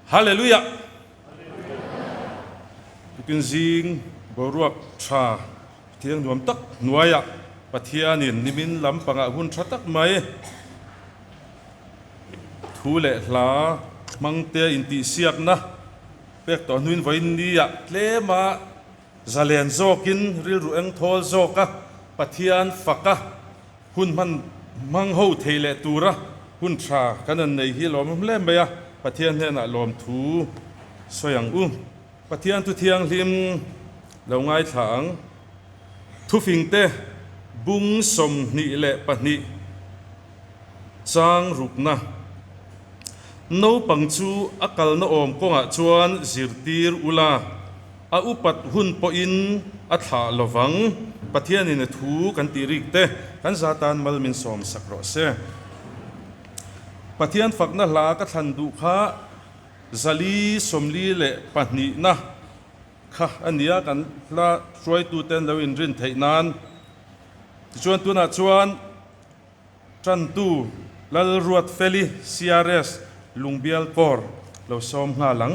Hallelujah. Tukinzing boruak cha tiang nuam tak nuaya pathianin nimin lampanga hun thatak mai thule hla mangte inti siak na pek to nuin voin nia tlema zalen zokin ril rueng thol zoka pathian faka hun man mang ho theile tura hun tha kanan nei hi lom hlem baya pathian hena lom thu soyang pathian tu thiang hlim lo ngai thang thu fingte bung som ni le pani chang rupna no pangchu akal na om konga chuan zirtir ula a upat hun po in a tha lovang pathian in thu kan tirik te kan zatan malmin som sakro se pathian fakna hla ka thandu kha zali somli le pani na kha ania kan la troi tu ten lo in rin theinan chuan tuna chuan tran tu lal ruat feli CRS lungbial kor lo som nga lang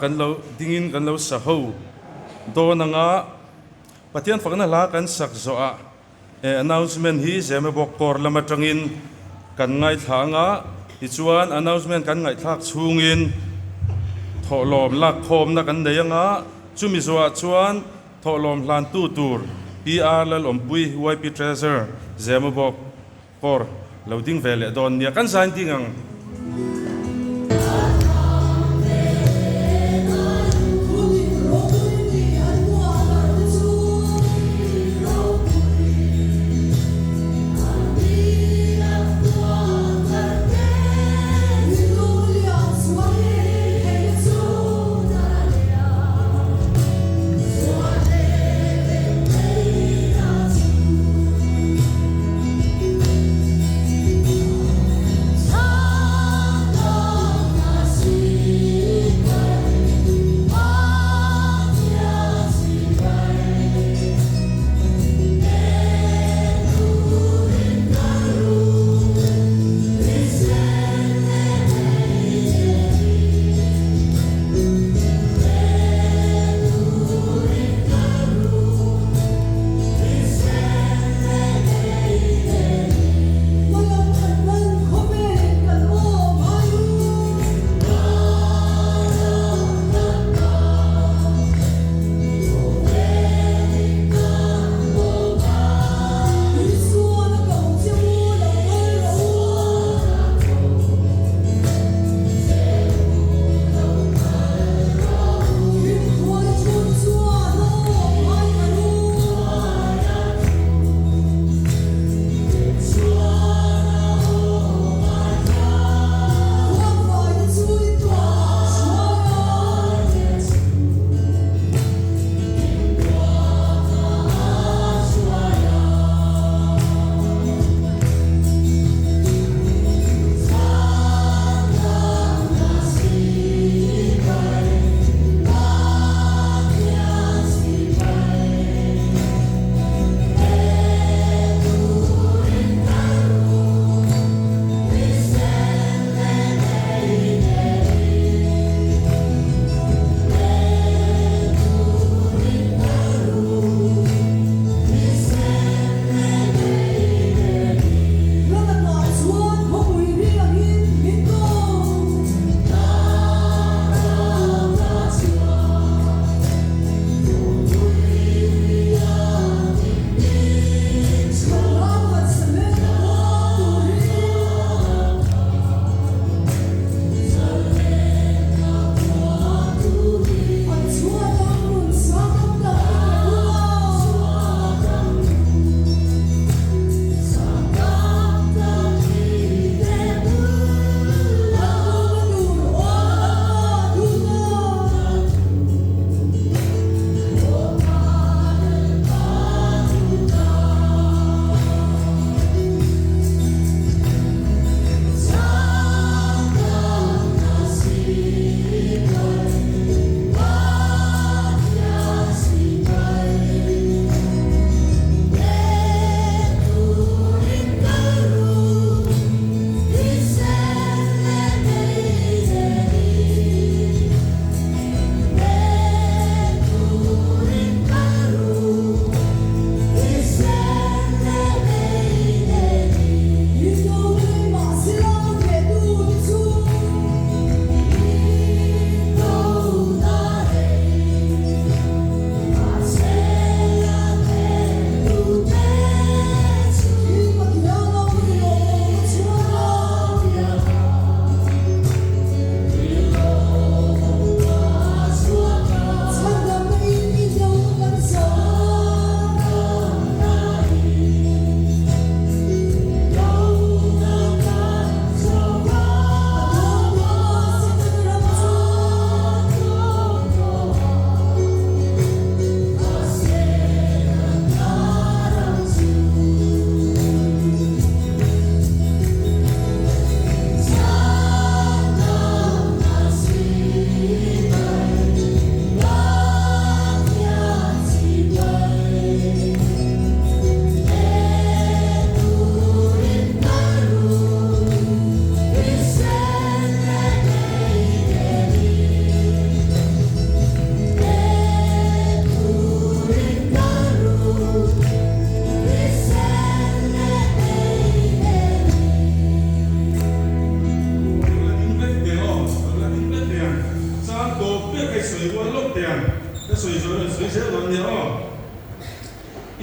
kan lo dingin kan lo saho do nanga pathian fakna la kan sak zo a announcement hi zeme bok kor lama tangin kan ngai thanga ti chuan announcement kan ngai thak chungin tholom lak khom na kan deyanga chumi zoa chuan tholom hlan tu tur PR lal ompui YP treasure zeme bok kor loading vele don nia kan san tingang Oh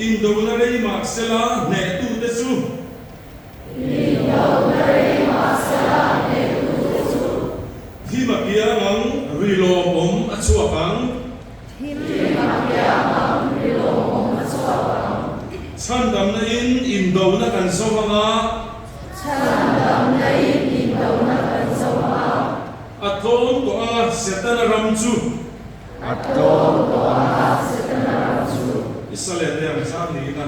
in do na rei mak sela ne tu te su hi ma pia ngang rilo om achuakang chan dam na in do na kan so nga atom to a setana ramchu Israel yang sami na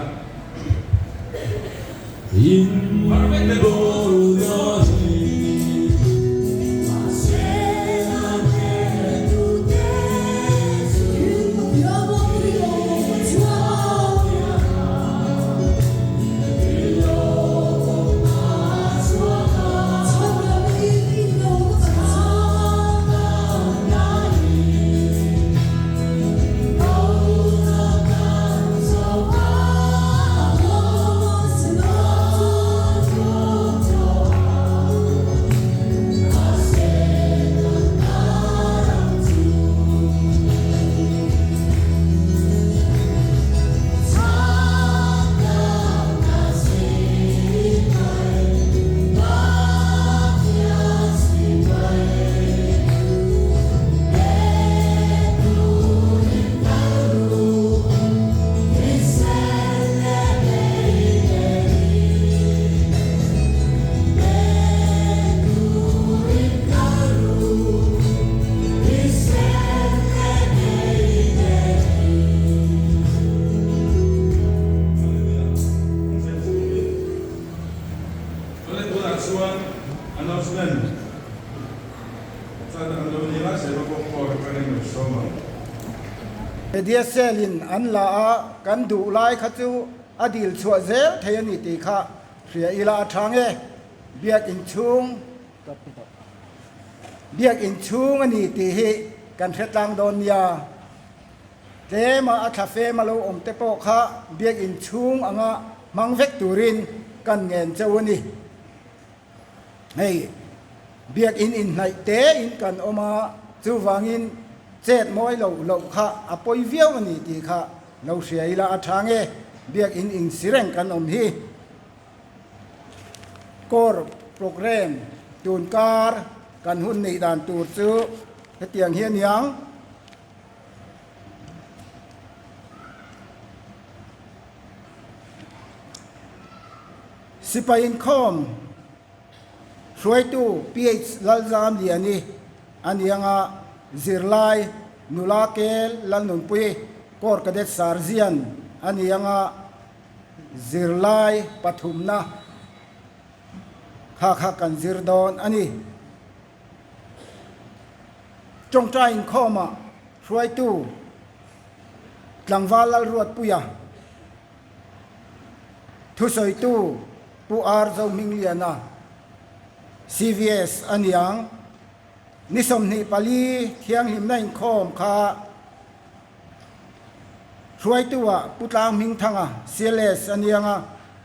dia selin an la a kan du lai kha chu adil chua zel thayani ti kha ria ila athange biak in chung biak in chung ani ti hi kan thretlang don ya te ma atha fe ma lo om te po kha biak in chung anga mangvek turin kan ngen chawani hei biak in nai te in kan oma chu wangin chết mỗi lâu lâu khá apoi viêu ani ti khá lâu sấy là athange biak in sireng kan hi core program tun kar kan hun nei dan tur chu he tiang hian yang sipain khom suai tu ph lalzam liani anianga zirlai nulakel lan nun pui kor kadet sarzian anianga zirlai pathumna kha kan zirdon ani chongtra in khoma ruai tu tlangwal lal ruat puya thu soi tu pu ar zo mingliana cvs aniang nisom ni pali thiang him nain khom kha ruai tuwa putlang ming thanga cls anianga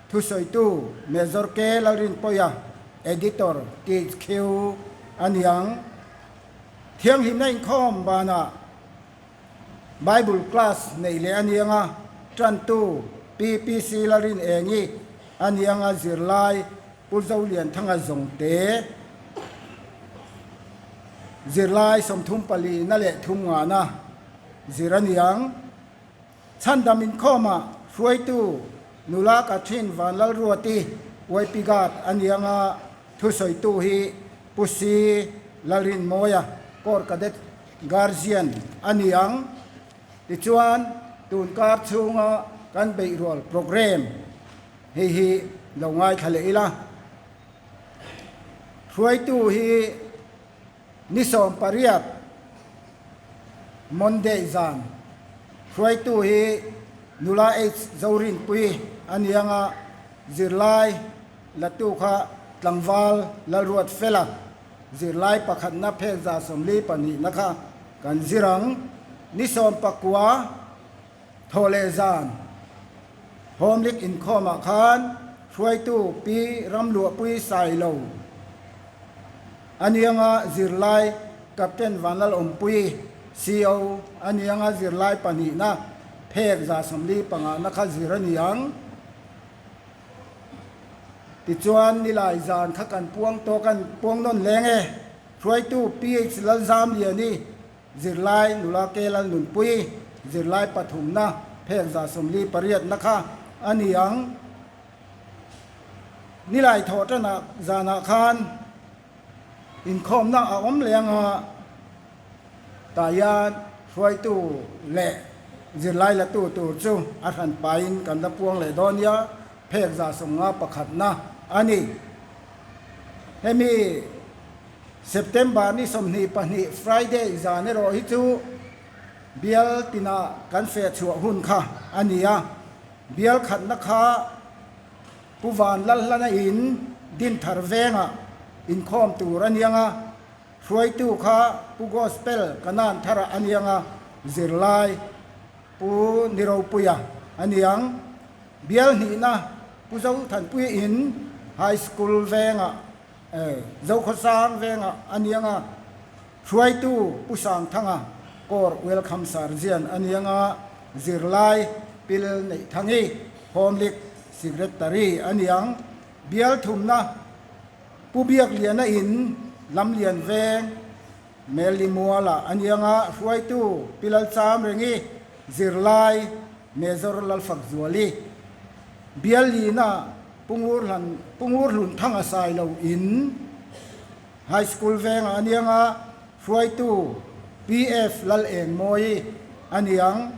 thu soi tu major ke larin poya editor tq aniang thiang him nain khom bana bible class nei le anianga tran tu ppc larin engi anianga zirlai pulzaulian thanga zongte zirlai som thum pali na le thum nga na ziraniang chandamin khoma ruai tu nula ka thin van lal ruati wai pigat anianga thu soi tu hi pusi lalin moya kor kadet guardian aniang ti chuan tun kar chunga kan bei rol program hi lo ngai thale ila ruai tu hi nisom pariat monday zan ruai tu hi nula h zaurin pui anianga zirlai latu kha tlangwal lalruat fela zirlai pakhat na phek za somli pani nakha kan zirang nisom pakwa thole zan homlik in khoma khan ruai tu pi ramlu pui sai lo anianga zirlai captain vanal ompui CEO anianga zirlai pani na เพกza som li panga na kha ziraniang ti chuan ni lai zan kha kan puang to kan puang non lenge roi tu ph lal zam liani zirlai nula kelal nun pui zirlai pathum na phek za somli pariat nakha aniang nilai thotana zana khan in khom na om lenga tayan roi tu le zirlai la tu tu chu athan pain kan da puang le donya phek za somnga pakhat na ani hemi September ni somni pani Friday zane ro hi chu bial tina kan fe chu hun kha ania bial khat na kha puwan lal lana in din thar venga in khom tu ranianga roi tu kha pu gospel kanan thara anianga zirlai pu niro puya aniang bial ni na pu zau than pui in high school venga dấu khó sang về ngà anh yang à xuôi tu pusang thang à kor welcome sarjian anh yang à zirlai pil nei thangi home lik secretary anh yang bial thum na pu biak lian na in lam lian veng meli muala anh yang à xuôi tu pilal cham rengi zirlai mezor lal fak zuali bial li na pungur lun thang asai lo in high school veng anianga fuai tu pf lal eng moi aniang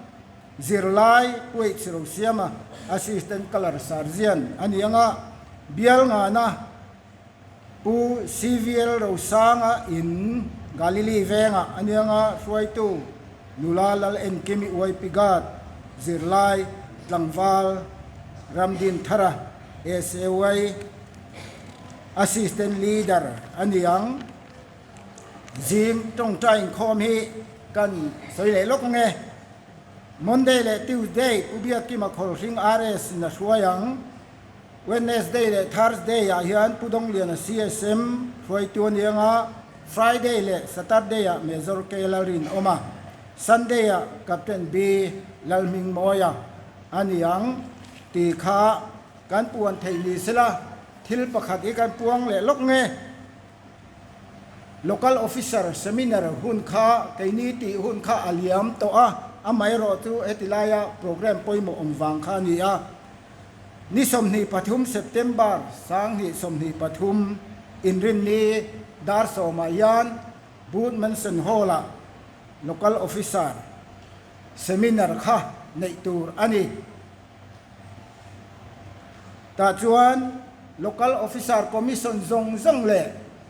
zirlai puik siro siama assistant color sergeant anianga bial nga na pu civil ro sanga in galili venga anianga fuai tu lula lal en kimi oi pigat zirlai tlangwal ramdin thara SAY assistant leader aniang jing tong trai khom hi kan soi le lok nge Monday le Tuesday ubia ki ma khol ring RS na suayang Wednesday le Thursday ya hian pudong lian CSM foi tu nianga Friday le Saturday ya Major Kelarin oma Sunday ya Captain B lalming moya aniang ti kha kan puan thei ni sela thil pakhat e kan puang le lok nge local officer seminar hun kha kaini ti hun kha aliam to a amai ro tu etilaya program poimo omwang kha ni a ni somni pathum September sang ni somni pathum inrin ni dar somayan bud manson hola local officer seminar kha nei tur ani ta chuan local officer commission zong le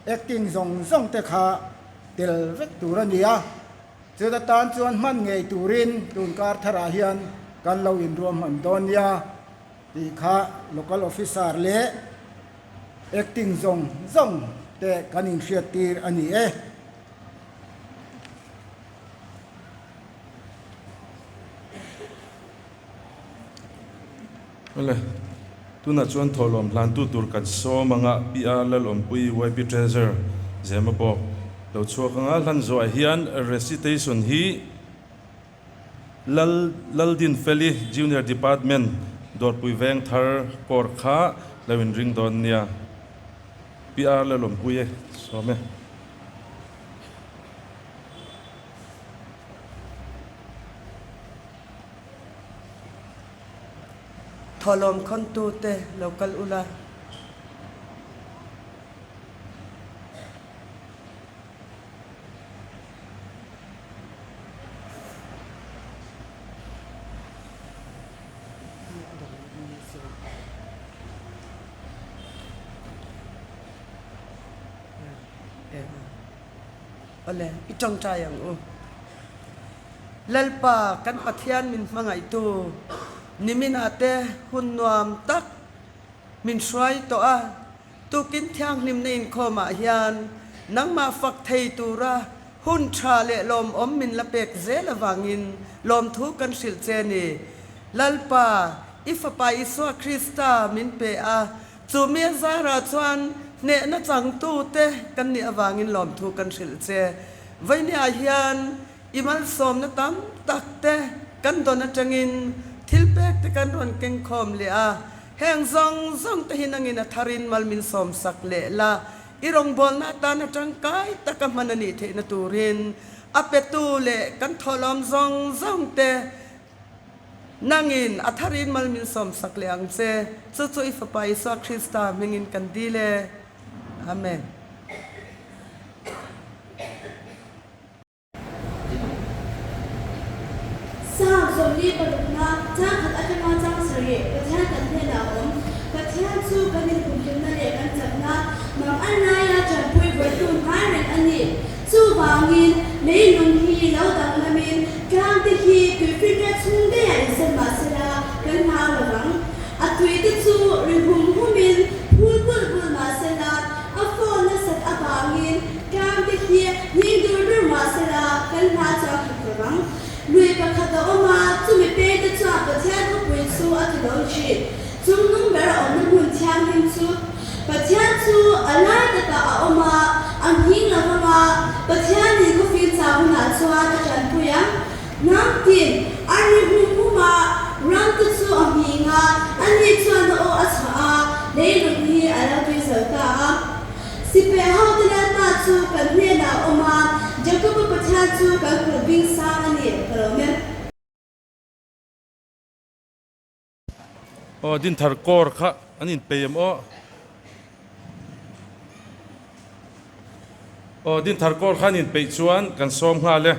acting zong te kha tel vek turania chuda tan chuan man ngei turin tun kar thara hian kan lo in rom han donia ti kha local officer le acting zong te kaning hriat tir ani e ole tuna chuan tholom hlan tu tur kan so manga pia lalom pui YP treasure zema bok lo chuakanga hlan zo a hian recitation hi laldin feli junior department dor pui veng thar kor kha lawin ring don nia pia lalom pui e so me tholom khon tu te local ula ole itong tayang u lalpa kan pathian min mangai tu niminate hunnuam tak min swai to a tu kin thiang nim nein khoma hian nangma fak thei tura hun tha le lom om min la pek zela wangin lom thu kan sil che ni lalpa ifa iswa krista min pe a chu me zara chuan ne na chang tu te kan ni awangin lom thu kan sil che vaini a hian imal som na tam tak te กันโดนจังอินทิลเป็กตะกันรอนเก่งคอมเลยแห่งซองตะหินังอินทารินมัลมินสมสักเลละอีรงบอลนาตานะจังไกตะกมันนี่เทนตูรินอเปตูเลกันทอลอมซองเตนางอินอัทารินมัลมินสมสักเลอังเซสุอิฟปายสักคริสตามิงินกันดีเลอาเมนสาวสมดีประดุกนาจ้าขัดอาจารย์จ้าสรีประเทศกันเทนาวมประเทศสู้กันในกลุ่มชนนั่นเองกันจับนามังอันนายาจับปุยไว้ตุนหายเรงอันนี้สู้บางยินในลุงฮีแล้วดังนามินกลางที่ฮีคือฟิกร์ชุ่มได้ยังเสมาสลากันหาระวังอัตุยที่สู้ริหุมหุมินพูดมาสลาอัฟโฟนสัตอบางยินกลางที่ฮียิงดูมาสลากันหาจากระวังลุยประคตออกมาจุไม่เป็นแต่จ้าประเทศก็เป็นสู้อัตโนชีจุ่มนุ่งแบบอ่อนนุ่งหุ่นเชียงหิมสู้ประเทศสู้อะไรแต่ตาออกมาอันหิ้งแล้วมาประเทศนี้ก็ฟินสาวหน้าสวาอาจารย์ผู้ยังน้ำทินอันนี้หุ่นผู้มารังตุสู้อันหิ้งอันนี้ชวนโออัศอาในลุงฮีอะไรตัวเสือตาสิเปหาตลาดมาสู้กันเนี่ยนะออกมาจะก็เป็นประเทศสู้กันกลุ่มวิ่งสร้างอันนี้กระเมนดินทาร์กอร์ค่ะอันนี้เปย์มดินทาร์กอร์ค่ะนี่เปย์ชวนกันซ้อมหาเลย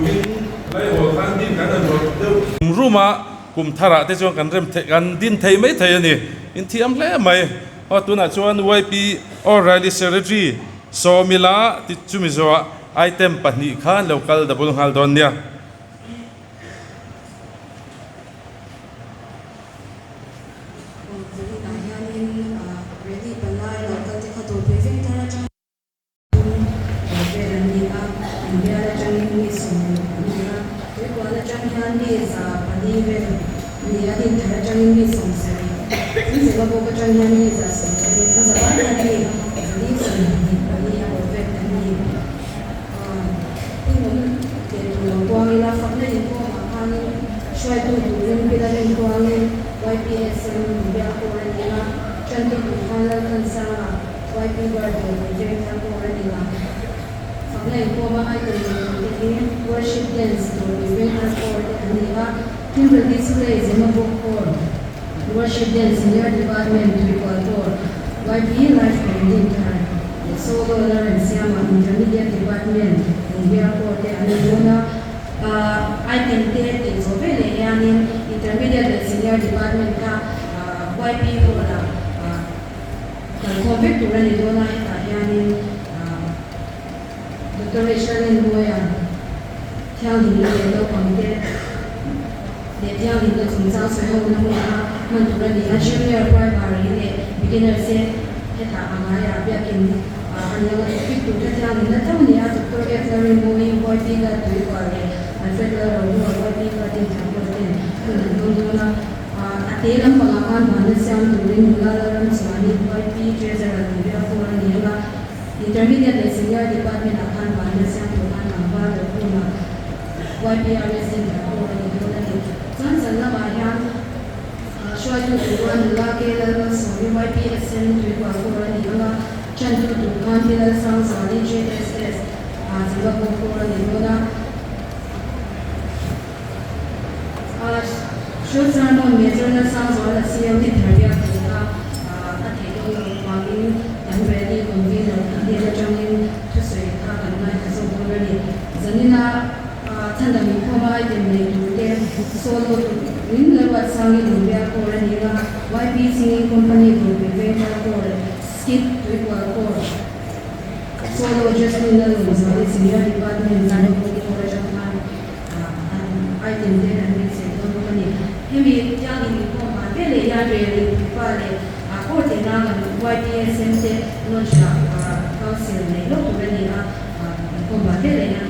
in lai ho khan din kan an ro deu ruma kum thara te chong kan rem the kan din thei mai thei ani in thiam hle mai ho tuna chuan YP O'Reilly Secretary so mila ti chumi zo item pahni khan local double hal don nia worship dance to event report and timber displays in a book for worship dance in your department to record for YP life painting time the solo Lawrence Yama intermediate department in airport and Luna I can take it so very young intermediate and senior department ka YP for the convict to run it on Dr. Rachel Nguyen theo hình là đều còn cái để theo hình là chúng ta sẽ học năm nay mình tụi mình là junior primary để beginner sẽ hết cả hàng ngày bây giờ anh em là tiếp tục theo hình là theo hình là Dr. Rachel Nguyen YP là tuổi của anh Alfred là rồi YP là tiền thằng của tiềnคือหนึ่งตัวนะอาทิตย์ละฝั่งอาคารบ้านเสียงตัวเองมุลาลารันสวานีYP treasurerตัวเดียวคนนี้ก็intermediate and senior department akan bahasa yang tuan nama dokuna YPRS yang orang itu lagi. Jangan salah bahaya. Suatu tuan lagi lalu suri YPS yang tuan orang itu lah. Contoh tuan kita sang sari JSS. Jika orang itu lah. Suatu sana major na sang sari siapa di terbiak kita. Ada itu mungkin yang ready mungkin dia jangan sesuai akan naik sesuatu lagi. Jangan tanda mikoma item ni tu solo win lewat sangi dunia koran ni lah. YP singing company tu berbeza koran skip tu koran. Solo just ni lah misalnya senior department sana pergi koran jangan item dia dan ni sesuatu company. Hemi jangan mikoma beli ya beli pada aku dengan YPSM se launch council ni lo tu beli lah mikoma beli ya.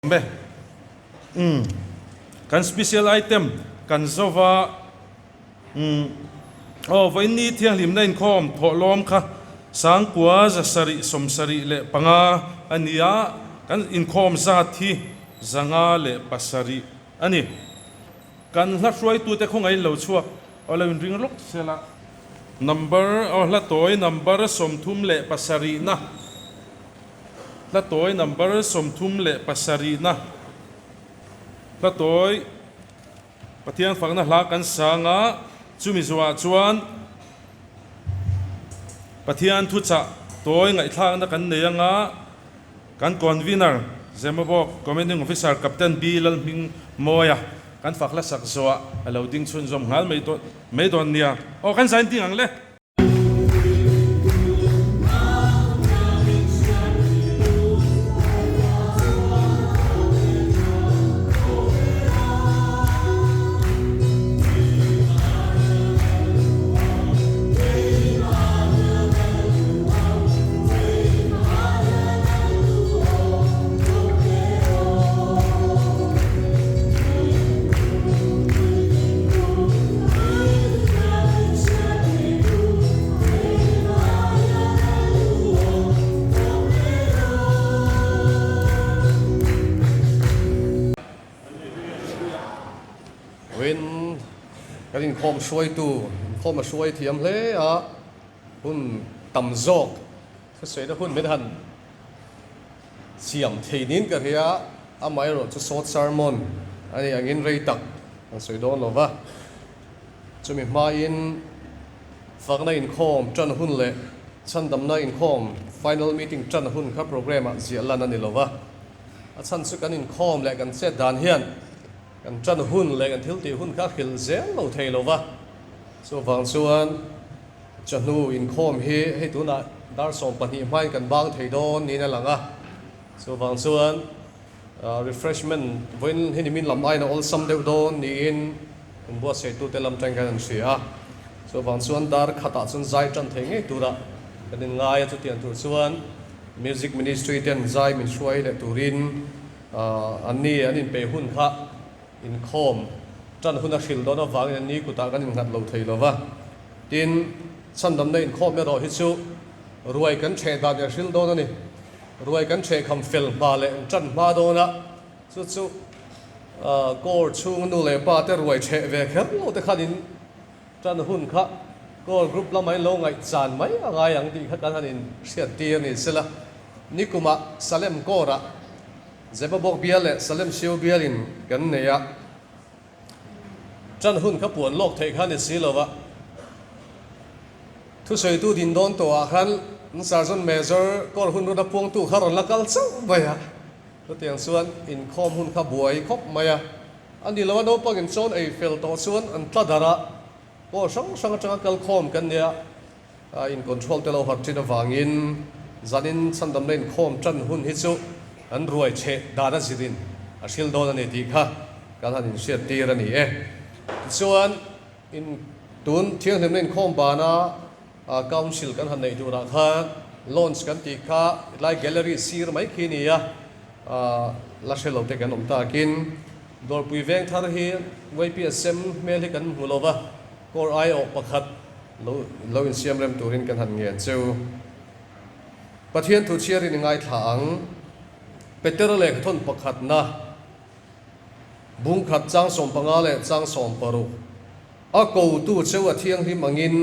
be kan special item kan zova vai ni thiang lim na in khom tholom kha sang kwa za sari som sari le panga ania kan in khom za thi zanga le pasari ani kan hla hruai tu te khongai lo chuak ola in ring lok sela number la toy number som thum le pasari na la toy number som thum le pasari na la toy pathian fakna hla kan sanga chumi zuwa chuan pathian thu cha toy ngai thlang na kan neyanga kan convener zemabok commanding officer captain bilal ming moya kan fakla sak zoa alo ding chun zom ngal mei don nia o kan sain ting ang le cái in khom xuôi tu khom mà xuôi thì em lấy à hun tầm giọt cái xuôi đó hun mới hành xiêm thì nín cái gì á mấy rồi cho short sermon anh in rây tắc xuôi đó nó va cho mình mai in phật này in khom chân hun lệ chân đầm này in khom final meeting chân hun các program à diễn lan anh lo va chân sự cái in khom lạiกันset đàn hiềnกันจันหุ่นเลยกันทิลตีหุ่นข้าขิลเซลเราเทลวะส่วนฝั่งส่วนจันนูอินคอมให้ตัวน่ะดาร์ส่งปฏิบัติกันบางเทโดนนี่นั่นหลังอ่ะส่วนฝั่งส่วน refreshment วันให้นิมิตลำไอนะ all ซัมเดวโดนนี่อินเป็นบัวเสตุเตลำจังกันเสียส่วนฝั่งส่วนดาร์ขัดส่วนใจจันเทงให้ตัวละกันง่ายจุดเตียนตัวส่วน music ministry เตียนใจมันช่วยเลยตัวรินอันนี้เป็นหุ่นข้าอินคอมจันหุ่นนักศิลป์โดนฟังอย่างนี้กูตากันงัดเราเทลวะดินฉันดำเนินคอมไม่รอฮิตซูรวยกันเชดานอย่างศิลป์โดนนี่รวยกันเชคำฟิลมาเลยจันมาโดนนะสู้ก็ชูนู่เลยป้าแต่รวยเชเวกครับเราแต่ขัดินจันหุ่นข้าก็กรุ๊ปละไม่ลงไงจานไม่อะไรอย่างดีขัดกันดินเสียตีนี่สิละนี่กูมาสเลมก็ระเจ็บบอกเบียร์เลยสเลมเชียวเบียร์ลินกันเนี่ยจันหุ่นขบวนโลกเทขันนี่สิละวะทุกสิ่งตู้ดินโดนตัวขันนั่งสารสันเมเจอร์ก็หุ่นรถพวงตู้ขันรถละกันสักไปอะตัวเตียงส่วนอินคอมหุ่นขบวยครบไหมอะอันนี้เราว่าโน้ตปังอินโซนไอเฟลตัวส่วนอันตัดดาระก็ช่างจังกัลคอมกันเนี่ยอินคอนโทรลแต่เราหัดที่จะวางอินจันอินสันดำเนินคอมจันหุ่นฮิตซูอันรวยเชดาดจิรินอาศิลโดนันดีค่ะการหันเสียตีรันนี่ส่วนอินตุนเที่ยงเล่นคอมบานากาวซิลกันหันในดูราคาลอนส์กันตีค่ะไลฟ์แกลเลอรี่ซีร์ไม่คินี่อะลาเชลเอาแต่กันอมตากินโดยปุยเวงทาร์ฮีไว้พีเอสเอ็มเมลิกันมุลวะกอร์ไอออกประคัดเราอินเซียมเรมตูรินกันหันเงียนเจ้าประเทศทุเชียรินง่ายทางเปเตอร์เล็กทนประคัดนะบุ้งขัดจ้างสมปังอาเล่จ้างสมปรุอากูตู้เจ้าเที่ยงที่มังิน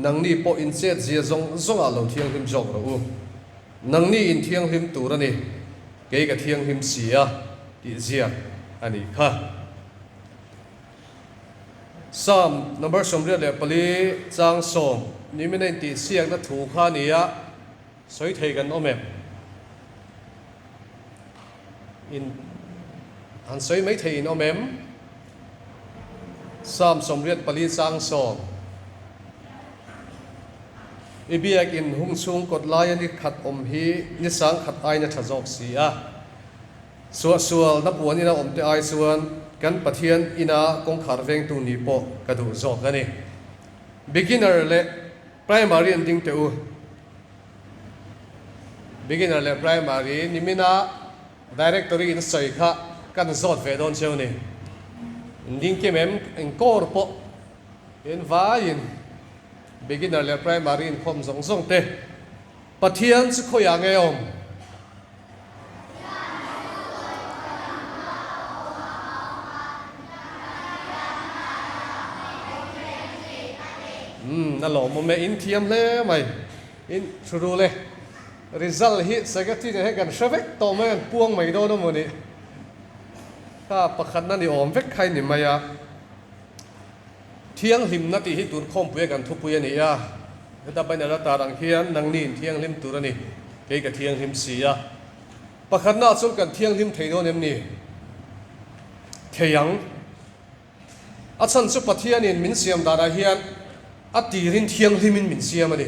นังนี่พออินเซตเจียซงอาเราเที่ยงที่จอกเรานังนี่อินเที่ยงที่ตัวนี่เกี่ยกับเที่ยงที่เสียที่เสียอันนี้ค่ะซ้ำนับสมเรียนเลยปลีจ้างสมนี่ไม่ได้ตีเสียงนัดถูกข้านี่อะสวยเทกันโอเมอินอันสวยไม่เทนโอเมมซ้ำสมเรียนปลีจ้างสมอีเบียกินหุ่งซุงกดไลน์นี่ขัดอมฮีนี่สังขัดไอเนี่ยจะจอกเสียส่วนนับวันนี่นะอมแต่ไอส่วนกันปะเทียนอินากงขาร์เวงตูนีโปกระดูจอกกันนี่ beginner เล่ primary อันดิ้งเตอ beginner เล่ primary นี่มินะ directory in soi kha kan zot ve don cheu ni ding ke mem en kor po in vain beginner le primary in khom zong zong te pathian chu khoya nge om na lo mo me in thiam le mai in churu le result hi secretary he kan shavek to me kan puang mai do no mo ni ka pakhat na ni om vek khai ni maya thiang lim na ti hi tur khom pue kan thu pue ni ya ta bai na ta rang hian nang ni thiang lim tur ani ke ka thiang lim si ya pakhat na chul kan thiang lim thei do nem ni theyang a chan chu pathian in min siam da hian a tirin thiang limin min siam ani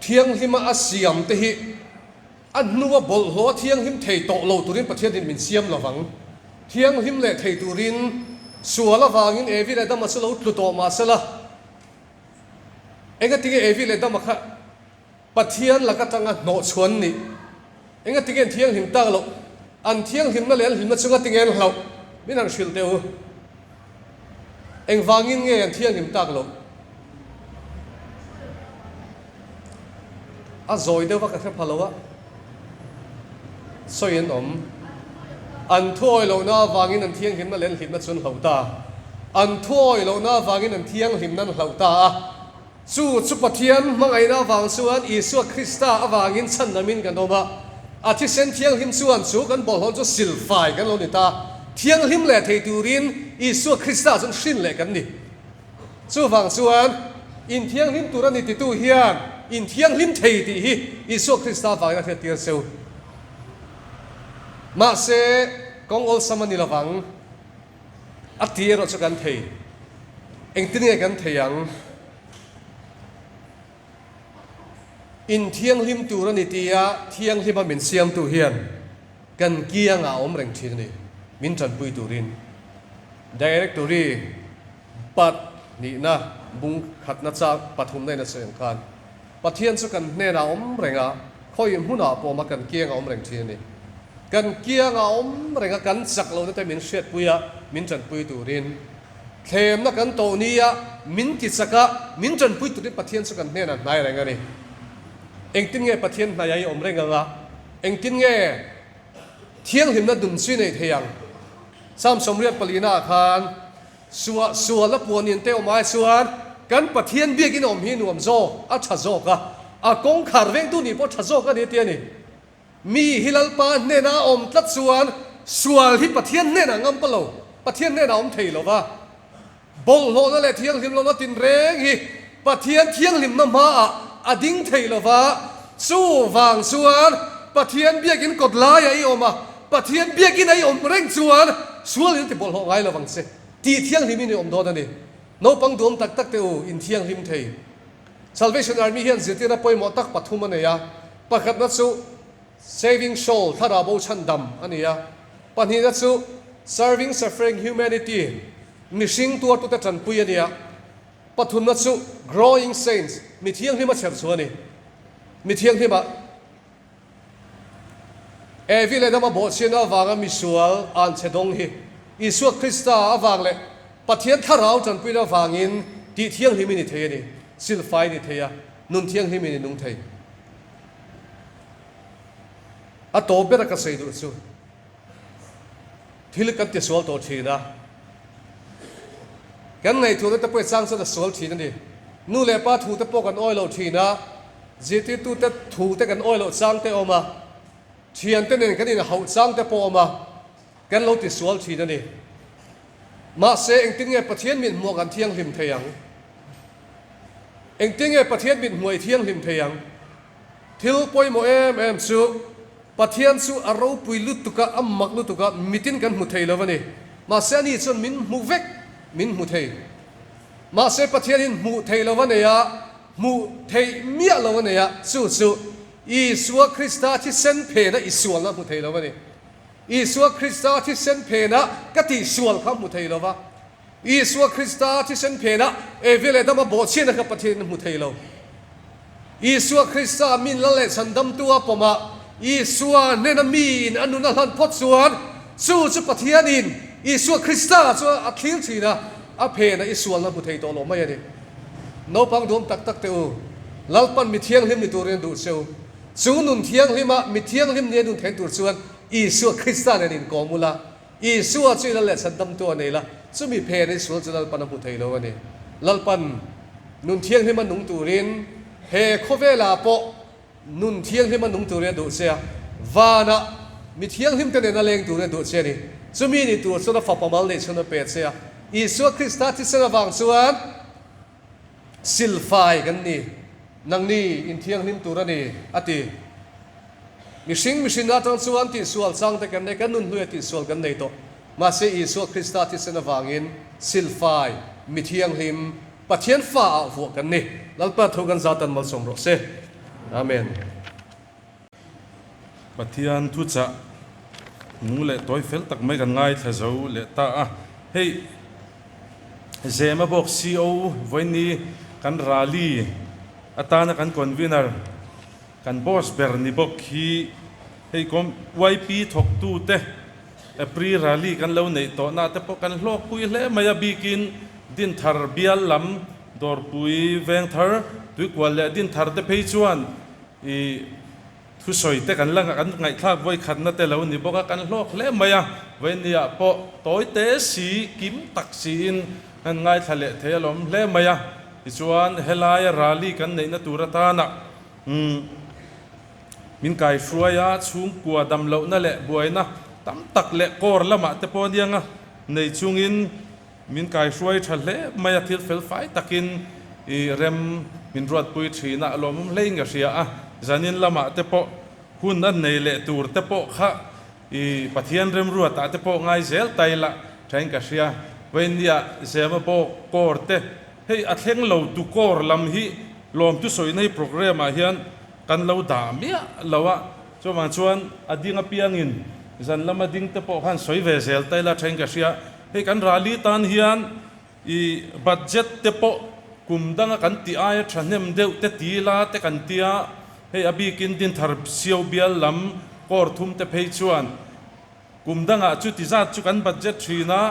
thiang lima a siam te hi a nuwa bol ho thiang lim thei to lo turin pathian in min siam lawang thiang lim le thei turin suala wangin evi le dam aslo tlu to ma sala enga tige evi le dam kha pathian laka tanga no chhuan ni enga tige thiang lim ta lo an thiang lim na le lim na chunga tingen hlo min ang shil teu eng wangin nge an thiang lim ta lo a zoi deuh ka phalowa soin om an thoi lo na wangin an thiang him na len him na chun hauta an thoi lo na wangin an thiang him nan hauta chu pathian mangai na wang suan Isu Krista awangin chan namin kan oma a thi sen thiang him chuan chu kan bol hon chu silfai kan lo ni ta thiang him le thei turin Isu Krista chun hrin le kan ni chu wang chuan in thiang him turani ti tu hian in thiang lim thei ti hi Isu Krista vai na the tir seu ma se kong ol samani lawang atir ro chakan thei eng tin nge kan theiang in thiang lim turani tia thiang lim min siam tu hian kan kianga om reng thin ni min chan pui turin directory pat ni na bung khat na cha pathum nei na seng kan pathian chu kan hne na om renga khoi huna po ma kan kianga om reng thin ni kan kianga om renga kan chak lo na te min shet puya min chan pui turin khem na kan to nia min ti chaka min chan pui turin pathian chu kan hne na nai renga ni eng tin nge pathian na yai om renga nga eng tin nge thiang him na dum chi nei theyang sam somriat palina khan suwa la puanin te omai suan kan pathian biakin om hi nuam zo a tha zo ka a kong khar veng tu ni po tha zo ka ni te ni mi hilal pa ne na om tlat suan sual hi pathian ne na ngam palo pathian ne na om thei lo wa bol lo na le thiang lim lo na tin reng hi pathian thiang lim na ma a ding thei lo wa chu wang suan pathian biakin kot la ya i oma pathian biakin ai om reng suan sual hi ti bol ho ngai lo wang se ti thiang lim ni om do da ni no pang dom tak tak teu in thiang lim thei Salvation Army hian zirtira poi mo tak pathum ane ya pakhat na chu saving soul thara bo chandam ane ya pani na chu serving suffering humanity mishing tur tu ta chan pui ane ya pathum na chu growing saints mi thiang lim a cher chu ani mi thiang lim a evi le dama bo chena wanga mi sual an chedong hi Isu Krista awang le pathian tharau chan pui na wangin ti thiang lim ni thei ani silfai ni theya nun thiang lim ni nung thei a to bera ka sei du chu thil kan ti sol to thina kan nei thu ta poi chang sa da sol thina ni nu le pa thu ta po kan oi lo thina jiti tu ta thu ta kan oi lo chang te oma thian te nen kan in hau chang te po oma kan lo ti sol thina ni ma se eng tin nge pathian min mo kan thiang lim theyang eng tin nge pathian min muai thiang lim theyang thil poi mo em chu pathian chu aro pui lut tuka ammak lut tuka mitin kan mu thei lovani ma se ni chon min mu vek min mu thei ma se pathian in mu thei lovani ya mu thei mia lovani ya chu Isu Krista thi sen phe na isual na mu thei lovani Isu Krista thi sen phe na ka ti sual kham mu thei lova Isu Krista thi sen phe na evele dama bo chen ka pathian mu thei lo Isu Krista min la le sandam tu apoma อีสัวเนนมีนอนุนันพดสวนสู้จุปะเทียนินอีสัวคริสต์สัวอัคคิลทีนะอเพนะอีสัวลำบุเทยโตโลไม่ยันโนปังดวมตักเตอลัลปันมิเทียงลิมนิตัวเรียนดูเซลสูนุนเทียงลิมะมิเทียงลิมเนี่ยนุนเทนตัวส่วนอีสัวคริสต์นินกอมุลาอีสัวจุลเลสันดัมตัวนี่ละจุมีเพนะสัวจุลปันบุเทยโลวันนี้ลัลปันนุนเทียงลิมันนุงตัวเรียนเฮโคเวลาโปนุนเทียงลิมันนุงตัวเรียนดูเสียวานะมิเทียงลิมเตเนนเลงตัวเรียนดูเสียนี่จุมีนี่ตัวส่วนฝักปมัลเลยส่วนเป็ดเสียอีสัวคริสต์ที่เสนอวังส่วนสิลไฟกันนี่นังนี่อินเทียงลิมตัวนี่อติมิชิงนาตอนส่วนที่ส่วนสังแต่กันในกันนุนเลือดที่ส่วนกันในโตมาเสียอีสัวคริสต์ที่เสนอวังอินสิลไฟมิเทียงลิมปัจเจียนฟ้าหัวกันนี่แล้วปัจทุกันซาตันมาสมรสเซอาเมนปัจเจียนทุจะงูเละตัวเฟลตักไม่กันง่ายถ้าเราเละตาเฮ้ยเจมาบอกซีโอวันนี้กันราลีอาตานะกันคอนวีนอร์กันบอสเบอร์นีบอกฮีเฮ้ยก็ไว้ปีถกตูเตะปรีราลีกันเล่าในตัวน่าแต่พอกันโลกปุยเล่ไม่ยาบีกินดินทาร์เบียลลำดอร์ปุยเวงทาร์ตุกวัลเลดินทาร์เดเพย์ชวนอีทุสอยแต่กันลังกันไงทากไว้ขัดนั่นแต่เรานี่บอกกันโลกเล่ไม่ยาเวนี่พอตัวเตสีกิมตักซีนนั่นไงทะเลเทลมเล่ไม่ยาชวนเฮลายราลีกันในนัตุรตานะมินไก่ช่วยชุงกัวดำเหล่านั่นแหละบวยนะตั้มตักเละกอร์ละมาแต่พอดีงในชุงอินมินกายช่วยทะเลไม่อยากทิลเฟลไฟตักินเร็มมินรวดปุยชีน่ะลมเล่งกับเสียจานินละมาเตปะหุ่นนั่นในเละตูร์เตปะข้าปะเทียนเร็มรวดแต่เตปะง่ายเซลไตละใช้กับเสียเวนเดียเซมาโปกอร์เตเฮ้ยอัดเฮงเราตุกอร์ลำฮีลมตุสอยในโปรแกรมอาเฮียนกันเราด่าเมียเราว่าชวนมาชวนอดีงเปียงินจันละมาดิ้งเตปะขันสอยเวเซลไตละใช้กับเสียให้กันราลีตันเฮียนอีบัดเจ็ตเตปะกุมดังกันตีอายฉันเนมเดวเตตีลาเตกันตีอาให้อบีกินดินทาร์เซียวเบียลลำกอร์ทุมเตเพย์ชวนกุมดังจุติจัดจุกันบัดเจ็ตชีนะ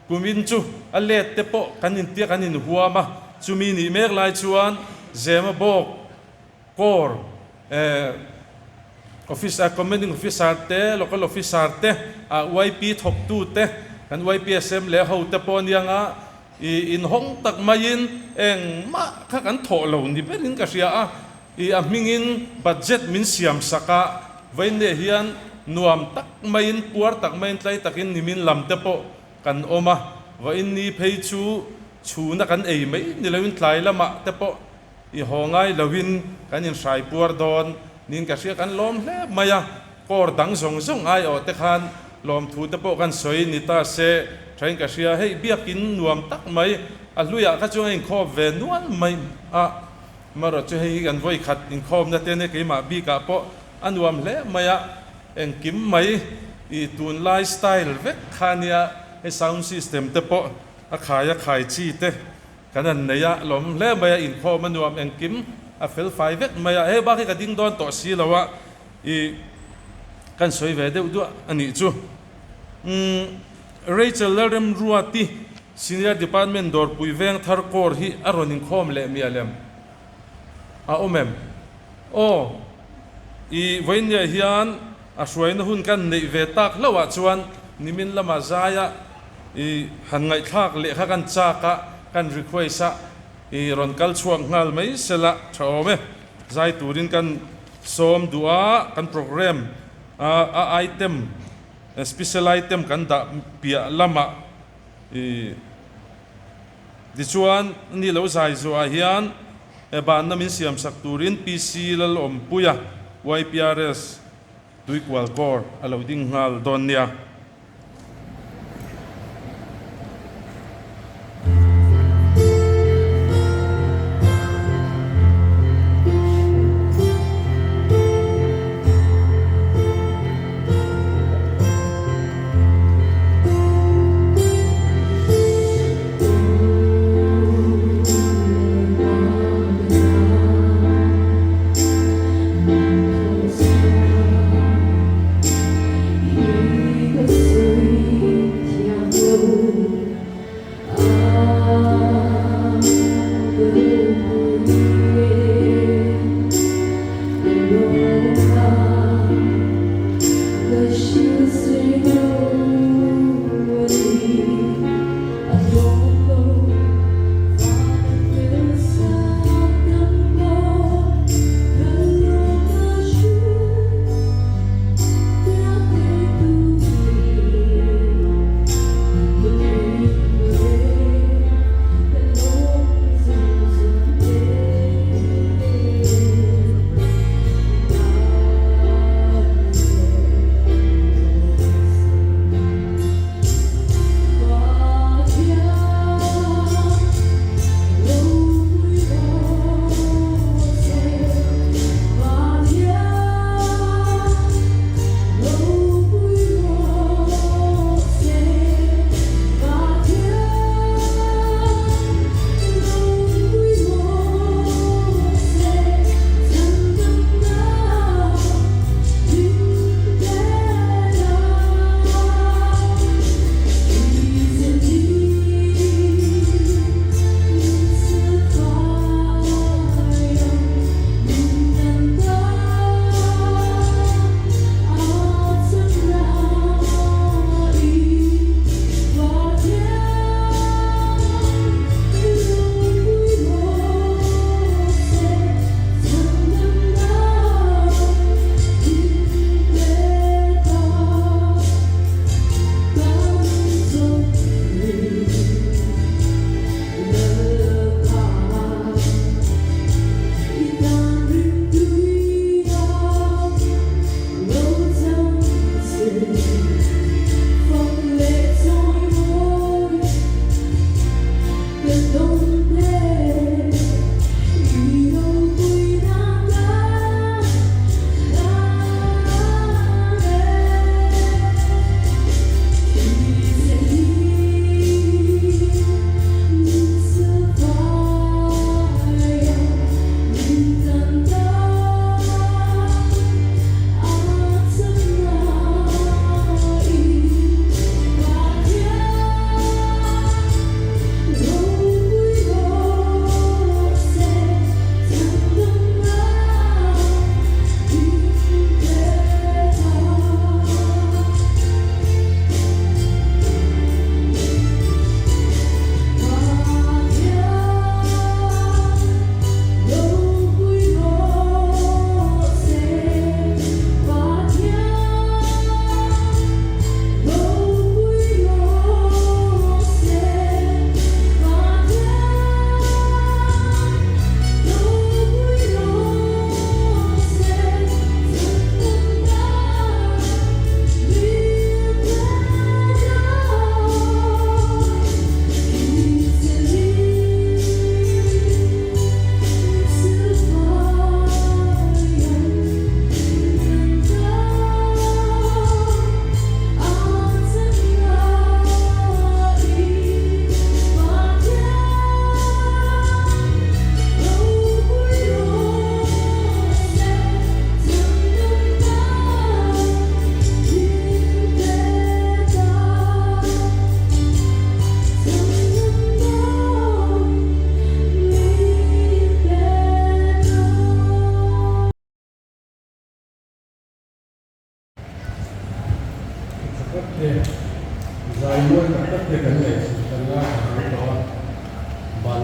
กุมินจูอัลเลตเตปะกันอินเตียกันอินหัวมาจูมีนิเมกลายชวนเจมาบอกกอร์office commanding officer te local officer te YP thok tu te kan YPSM le ho te pon yanga in hong tak main eng ma kha kan tho lo ni berin ka sia mingin budget min siam saka vain le hian nuam tak main puar tak main tlai takin nimin lam te po kan oma vain ni phei chu na kan ei mai ni lawin tlai lama te po I hongai lawin kan in sai puar don nin ka sia kan lom le maya kor dang zong ai o te khan lom thu te po kan soi ni ta se train ka sia hei biakin nuam tak mai a luya ka chung in khop ve nual mai maro chu hei kan voi khat in khom na te ne ke ma bi ka po anuam le maya en kim mai I tun lifestyle vek khania he sound system te po a khai chi te kanan ne ya lom le maya in khom anuam en kim a fel fai vek maya he ba ka ding don to si lawa kan soi ve de du ani chu Rachel Lerem Ruati Senior Department dor pui veng thar kor hi aronin khom le mi alem omem voinia hian a hruaina hun kan nei ve tak lawa chuan nimin lama zaya han ngai thak le kha kan chaka kan request ron kal chuang ngal mai sela thome zai turin kan som dua kan program item special item kan da pia lama di chuan ni lo zai zo a hian ban na min siam sak turin PC lal om puya YPRS tuik wal kor alo ding ngal don nia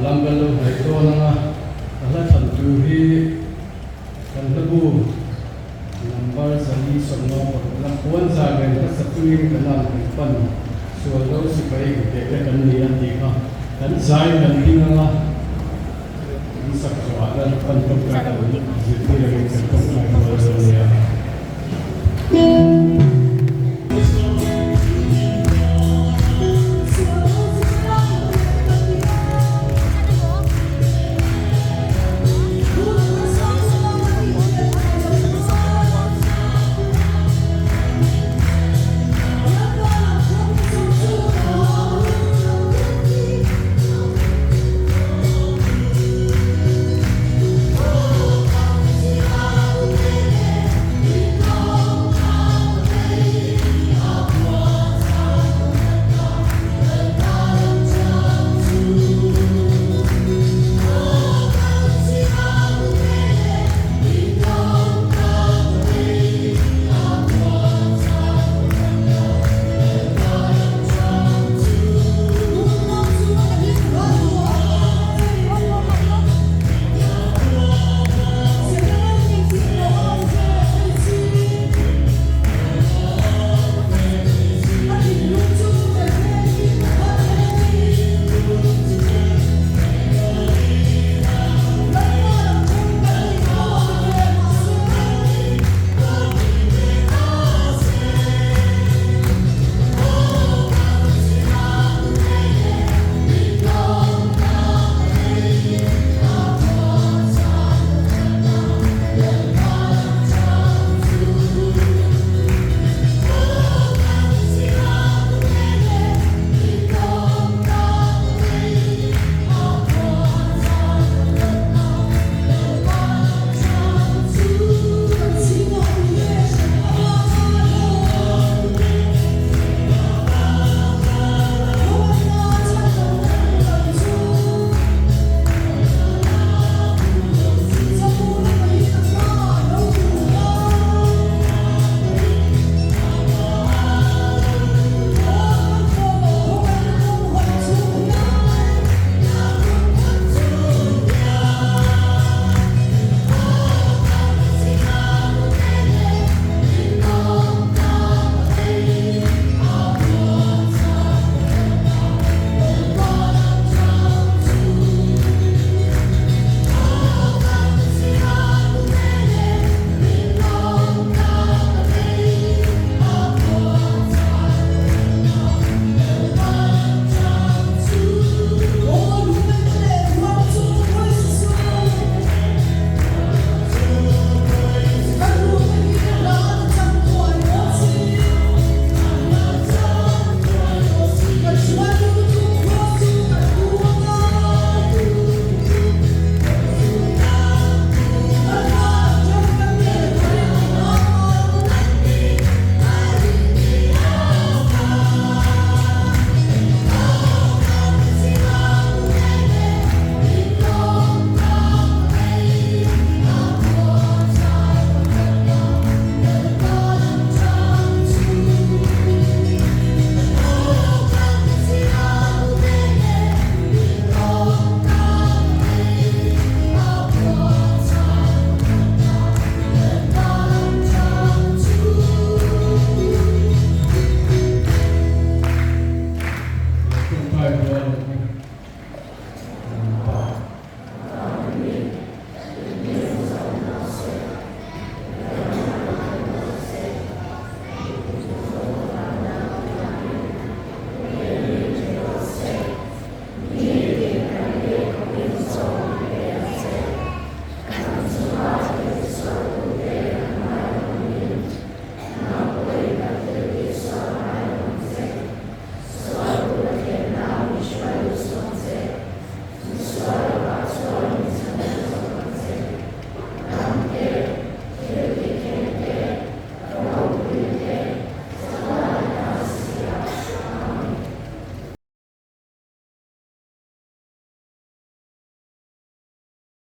làm gần lâu hay to là thần chú hi thần đất bu number zali sonno làm cuốn ra về các sự tuyên cái làm thành phần số lâu sự phải để cái cần gì anh đi không cần dài cần đi là sắc xóa là phần công tác của những gì là cái công tác